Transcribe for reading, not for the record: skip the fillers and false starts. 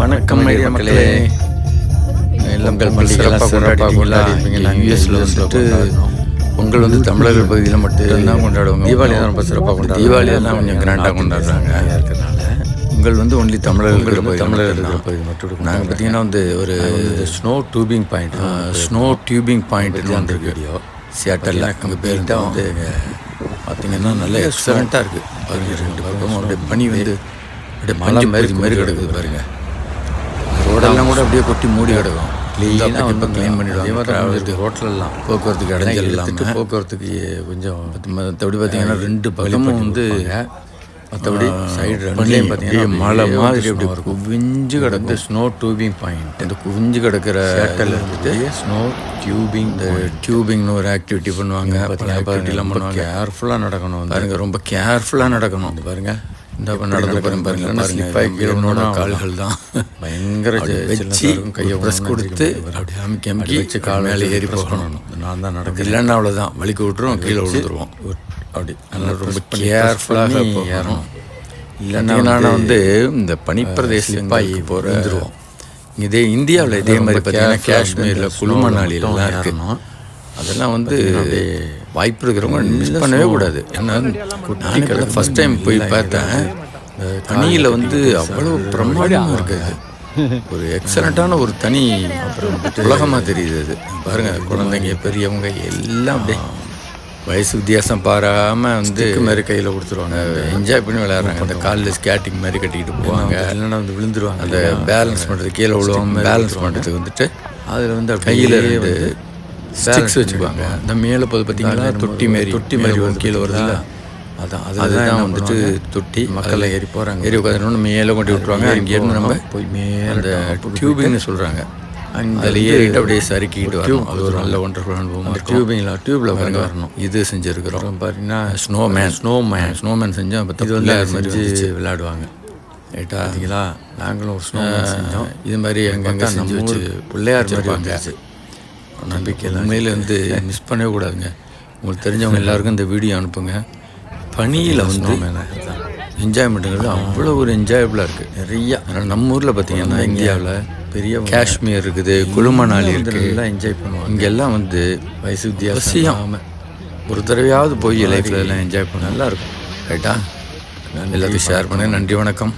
வணக்கம் மக்களே. பொங்கல் சிறப்பாக கொண்டாடிப்பீங்க. யூஎஸில் வந்துட்டு பொங்கல் வந்து தமிழர்கள் பகுதியில் மட்டும்தான் கொண்டாடுவாங்க. தீபாவளி தான் ரொம்ப சிறப்பாக கொண்டாடுறாங்க. தீபாவளியெல்லாம் கொஞ்சம் கிராண்டாக கொண்டாடுறாங்க. இருக்கிறனால பொங்கல் வந்து ஒன்லி தமிழர்கள் இருக்கிற பகுதி மட்டும். நாங்கள் பார்த்தீங்கன்னா வந்து ஒரு ஸ்னோ டியூபிங் பாயிண்ட்னு வந்து இருக்கு சியாட்டலில். அங்கே போயிட்டா வந்து பார்த்தீங்கன்னா நல்ல எக்ஸலண்ட்டாக இருக்குது. பாருங்க, ரெண்டு பக்கமும் அப்படியே பனி வந்து அப்படியே மழை மாதிரி கிடக்குது பாருங்கள். ரோடெல்லாம் கூட அப்படியே கொட்டி மூடி கிடக்கும். க்ளீனாக இப்போ க்ளீன் பண்ணிவிடுவாங்க. ரோட்டிலெல்லாம் போக்குவரத்துக்கு இடைஞ்சல் இல்லாமல் போக்குவரத்துக்கு கொஞ்சம் மற்றபடி பார்த்தீங்கன்னா ரெண்டு பக்கமும் வந்து மற்றபடி சைடு ரெண்டுலேயும் பார்த்தீங்கன்னா மழை மாதிரி அப்படி குவிஞ்சு கிடக்கு. ஸ்னோ டியூபிங் பாயிண்ட், இந்த குவிஞ்சு கிடக்கிற சேட்டல் இருந்துட்டு ஸ்னோ டியூபிங்னு ஒரு ஆக்டிவிட்டி பண்ணுவாங்க. ஆக்டிவிட்டிலாம் பண்ணுவாங்க. கேர்ஃபுல்லாக நடக்கணும் பாருங்க, ரொம்ப கேர்ஃபுல்லாக நடக்கணும். பாருங்க, இந்த நடந்து பாருங்க, கால்கள் தான் பயங்கர வச்சு கையை ப்ரெஸ் கொடுத்து அப்படி அமுக்கி வச்சு கால் மேலே ஏறி போகணும். நான் தான் நடக்குது, இல்லைன்னா அவ்வளோதான் வலிக்கு விட்டுருவோம், கீழே விழுந்துருவோம். அப்படி நல்லா ரொம்ப கேர்ஃபுல்லாக ஏறணும். இல்லைன்னா நான் வந்து இந்த பனிப்பிரதேசப்பாய் போகிறோம். இதே இந்தியாவில் இதே மாதிரி பார்த்தீங்கன்னா காஷ்மீரில் குளுமணாலிலாம் இருக்கணும். அதெல்லாம் வந்து வாய்ப்பு இருக்கிறவங்க மிஸ் பண்ணவே கூடாது. ஏன்னா நானே ஃபஸ்ட் டைம் போய் பார்த்தேன். தனியில் வந்து அவ்வளோ பிரமாதமாக இருக்குது. ஒரு எக்ஸலண்ட்டான ஒரு தனி உலகமாக தெரியுது. அது பாருங்கள், குழந்தைங்க பெரியவங்க எல்லாம் அப்படியே வயசு வித்தியாசம் பாராமல் வந்து மாதிரி கையில் கொடுத்துருவாங்க. என்ஜாய் பண்ணி விளையாடுறாங்க. அந்த காலில் ஸ்கேட்டிங் மாதிரி கட்டிக்கிட்டு போவாங்க. இல்லைன்னா வந்து விழுந்துருவாங்க. அந்த பேலன்ஸ் பண்ணுறது, கீழே விழுவாமல் பேலன்ஸ் பண்ணுறதுக்கு வந்துட்டு அதில் வந்து கையில் வந்து ஸ்டிக்ஸ் வச்சுக்குவாங்க. இந்த மேலே போது பார்த்தீங்கன்னா தொட்டி மாதிரி ஒரு கீழே வருதுல்ல, அதுதான் வந்துட்டு தொட்டி. மக்கள் ஏறி போகிறாங்க. ஏறி உட்காந்து மேலே கொண்டு விட்டுருவாங்க. அங்கேருந்து நம்ம போய் மேலே அந்த டியூபிங்னு சொல்கிறாங்க, அதில் ஏறிட்டு அப்படியே சறுக்கிட்டு வரணும். அது ஒரு நல்ல ஒண்டர்ஃபுல் அனுபவம். டியூப்பில் வரணும். இது செஞ்சுருக்கிறோம் பார்த்தீங்கன்னா ஸ்னோமேன் செஞ்சோம். பற்றி இது வந்து செஞ்சு விளையாடுவாங்க. ரைட்டா, பார்த்தீங்களா? நாங்களும் ஒரு ஸ்னோமேன் செஞ்சோம். இது மாதிரி எங்கெங்கே செஞ்சு வச்சு பிள்ளையார் மாதிரி வந்துச்சு. நம்பிக்கையில் உண்மையில் வந்து மிஸ் பண்ணவே கூடாதுங்க. உங்களுக்கு தெரிஞ்சவங்க எல்லாருக்கும் இந்த வீடியோ அனுப்புங்க. பனியில் வந்து என்ஜாய்மெண்ட்டுங்கிறது அவ்வளோ ஒரு என்ஜாயபுளாக இருக்குது நிறையா. நம்ம ஊரில் பார்த்தீங்கன்னா இந்தியாவில் பெரிய காஷ்மீர் இருக்குது, குளுமணாலி இருக்குது, எல்லாம் என்ஜாய் பண்ணுவாங்க. இங்கெல்லாம் வந்து வயசு வித்தியாசம் ஒரு தடவையாவது போய் லைஃப்பில் எல்லாம் என்ஜாய் பண்ண நல்லாயிருக்கும். ரைட்டா, எல்லாத்தையும் ஷேர் பண்ணேன். நன்றி, வணக்கம்.